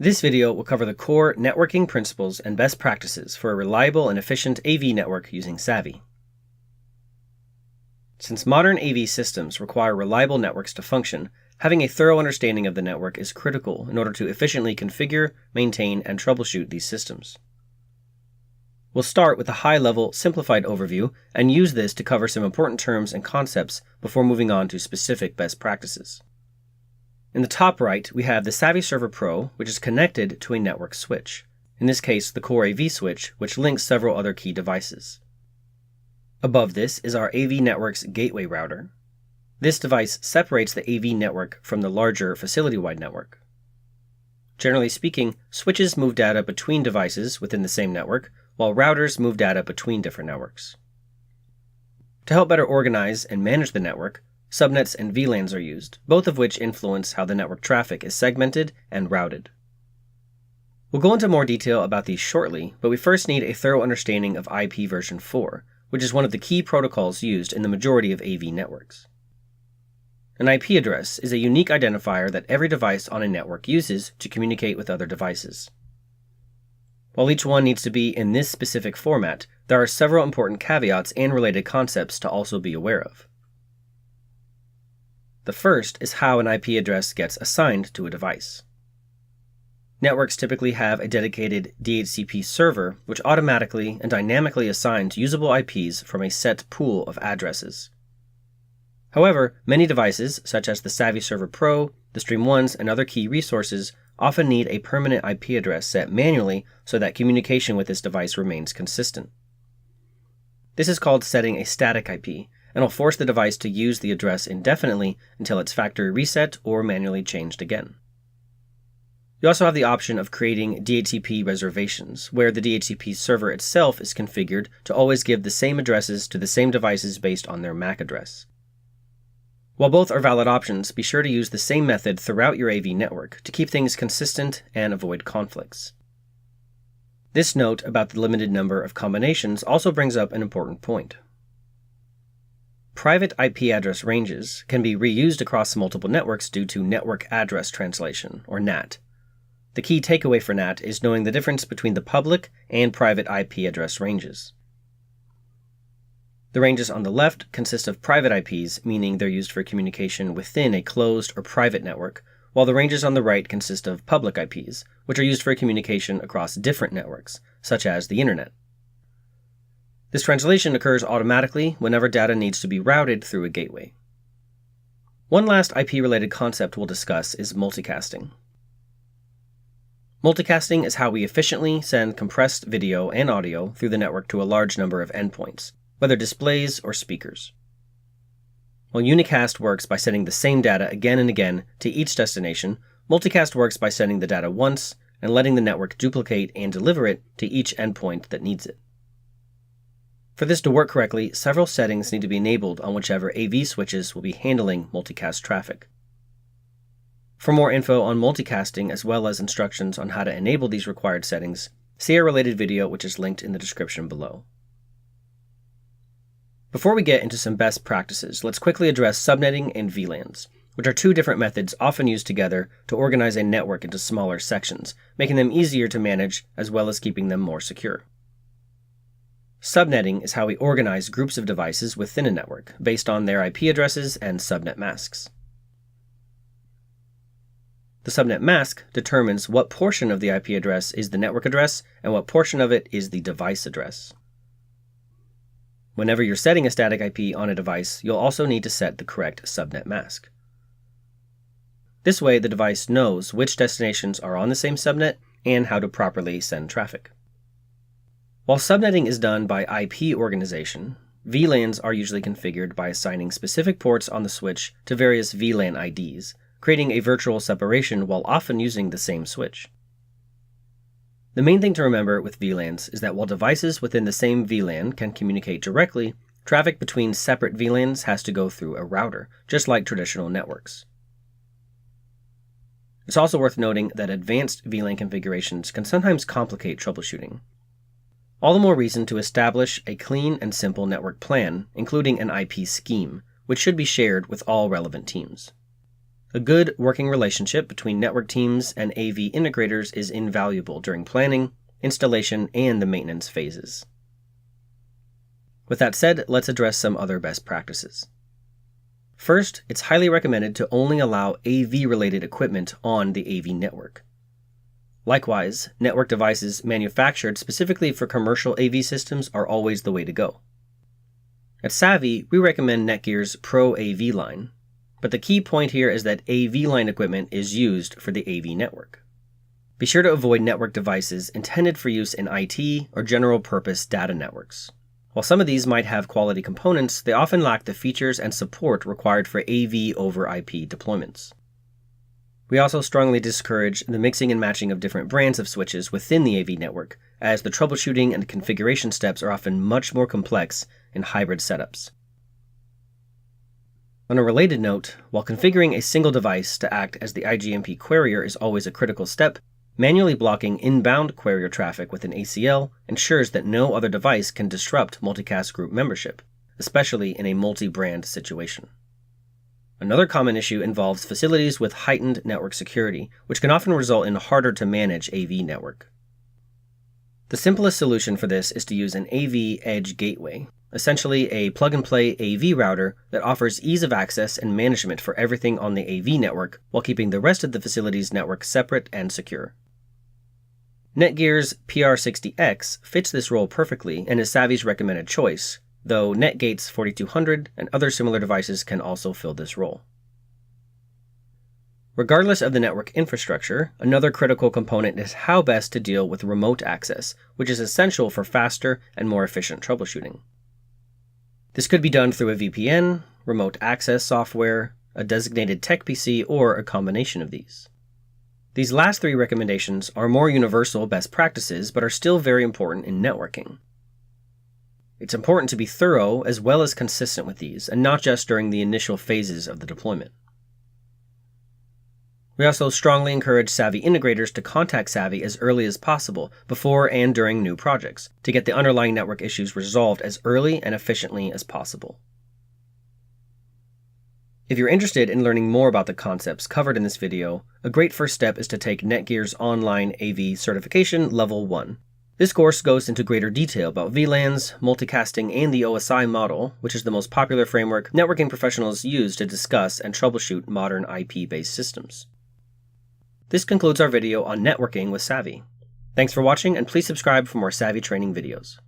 This video will cover the core networking principles and best practices for a reliable and efficient AV network using SAVI. Since modern AV systems require reliable networks to function, having a thorough understanding of the network is critical in order to efficiently configure, maintain, and troubleshoot these systems. We'll start with a high-level, simplified overview and use this to cover some important terms and concepts before moving on to specific best practices. In the top right, we have the SAVI Server Pro, which is connected to a network switch, in this case the core AV switch, which links several other key devices. Above this is our AV network's gateway router. This device separates the AV network from the larger facility-wide network. Generally speaking, switches move data between devices within the same network, while routers move data between different networks. To help better organize and manage the network, subnets and VLANs are used, both of which influence how the network traffic is segmented and routed. We'll go into more detail about these shortly, but we first need a thorough understanding of IPv4, which is one of the key protocols used in the majority of AV networks. An IP address is a unique identifier that every device on a network uses to communicate with other devices. While each one needs to be in this specific format, there are several important caveats and related concepts to also be aware of. The first is how an IP address gets assigned to a device. Networks typically have a dedicated DHCP server which automatically and dynamically assigns usable IPs from a set pool of addresses. However, many devices, such as the SAVI Server Pro, the Stream1s, and other key resources, often need a permanent IP address set manually so that communication with this device remains consistent. This is called setting a static IP, and will force the device to use the address indefinitely until it's factory reset or manually changed again. You also have the option of creating DHCP reservations, where the DHCP server itself is configured to always give the same addresses to the same devices based on their MAC address. While both are valid options, be sure to use the same method throughout your AV network to keep things consistent and avoid conflicts. This note about the limited number of combinations also brings up an important point. Private IP address ranges can be reused across multiple networks due to network address translation, or NAT. The key takeaway for NAT is knowing the difference between the public and private IP address ranges. The ranges on the left consist of private IPs, meaning they're used for communication within a closed or private network, while the ranges on the right consist of public IPs, which are used for communication across different networks, such as the Internet. This translation occurs automatically whenever data needs to be routed through a gateway. One last IP-related concept we'll discuss is multicasting. Multicasting is how we efficiently send compressed video and audio through the network to a large number of endpoints, whether displays or speakers. While unicast works by sending the same data again and again to each destination, multicast works by sending the data once and letting the network duplicate and deliver it to each endpoint that needs it. For this to work correctly, several settings need to be enabled on whichever AV switches will be handling multicast traffic. For more info on multicasting as well as instructions on how to enable these required settings, see our related video which is linked in the description below. Before we get into some best practices, let's quickly address subnetting and VLANs, which are two different methods often used together to organize a network into smaller sections, making them easier to manage as well as keeping them more secure. Subnetting is how we organize groups of devices within a network based on their IP addresses and subnet masks. The subnet mask determines what portion of the IP address is the network address and what portion of it is the device address. Whenever you're setting a static IP on a device, you'll also need to set the correct subnet mask. This way, the device knows which destinations are on the same subnet and how to properly send traffic. While subnetting is done by IP organization, VLANs are usually configured by assigning specific ports on the switch to various VLAN IDs, creating a virtual separation while often using the same switch. The main thing to remember with VLANs is that while devices within the same VLAN can communicate directly, traffic between separate VLANs has to go through a router, just like traditional networks. It's also worth noting that advanced VLAN configurations can sometimes complicate troubleshooting. All the more reason to establish a clean and simple network plan, including an IP scheme, which should be shared with all relevant teams. A good working relationship between network teams and AV integrators is invaluable during planning, installation, and the maintenance phases. With that said, let's address some other best practices. First, it's highly recommended to only allow AV-related equipment on the AV network. Likewise, network devices manufactured specifically for commercial AV systems are always the way to go. At SAVI, we recommend NETGEAR's Pro AV line, but the key point here is that AV line equipment is used for the AV network. Be sure to avoid network devices intended for use in IT or general-purpose data networks. While some of these might have quality components, they often lack the features and support required for AV over IP deployments. We also strongly discourage the mixing and matching of different brands of switches within the AV network, as the troubleshooting and configuration steps are often much more complex in hybrid setups. On a related note, while configuring a single device to act as the IGMP Querier is always a critical step, manually blocking inbound Querier traffic with an ACL ensures that no other device can disrupt multicast group membership, especially in a multi-brand situation. Another common issue involves facilities with heightened network security, which can often result in a harder to manage AV network. The simplest solution for this is to use an AV Edge Gateway, essentially a plug-and-play AV router that offers ease of access and management for everything on the AV network while keeping the rest of the facility's network separate and secure. NETGEAR's PR60X fits this role perfectly and is SAVI's recommended choice, though NetGate's 4200 and other similar devices can also fill this role. Regardless of the network infrastructure, another critical component is how best to deal with remote access, which is essential for faster and more efficient troubleshooting. This could be done through a VPN, remote access software, a designated tech PC, or a combination of these. These last three recommendations are more universal best practices, but are still very important in networking. It's important to be thorough as well as consistent with these, and not just during the initial phases of the deployment. We also strongly encourage SAVI integrators to contact SAVI as early as possible, before and during new projects, to get the underlying network issues resolved as early and efficiently as possible. If you're interested in learning more about the concepts covered in this video, a great first step is to take NETGEAR's online AV certification Level 1. This course goes into greater detail about VLANs, multicasting, and the OSI model, which is the most popular framework networking professionals use to discuss and troubleshoot modern IP-based systems. This concludes our video on networking with SAVI. Thanks for watching, and please subscribe for more SAVI training videos.